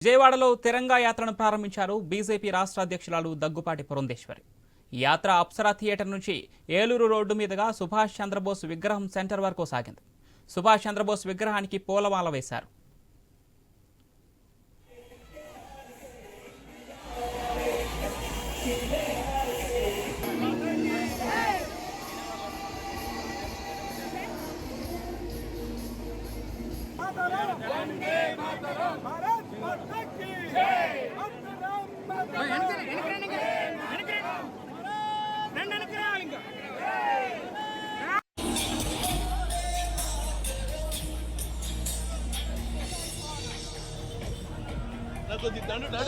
విజయవాడలో తిరంగా యాత్రను ప్రారంభించారు బీజేపీ రాష్ట్ర అధ్యక్షురాలు దగ్గుపాటి పురంధేశ్వరి. ఈ యాత్ర అప్సరా థియేటర్ నుంచి ఏలూరు రోడ్డు మీదుగా సుభాష్ చంద్రబోస్ విగ్రహం సెంటర్ వరకు సాగింది. సుభాష్ చంద్రబోస్ విగ్రహానికి పూలమాల వేశారు. నడు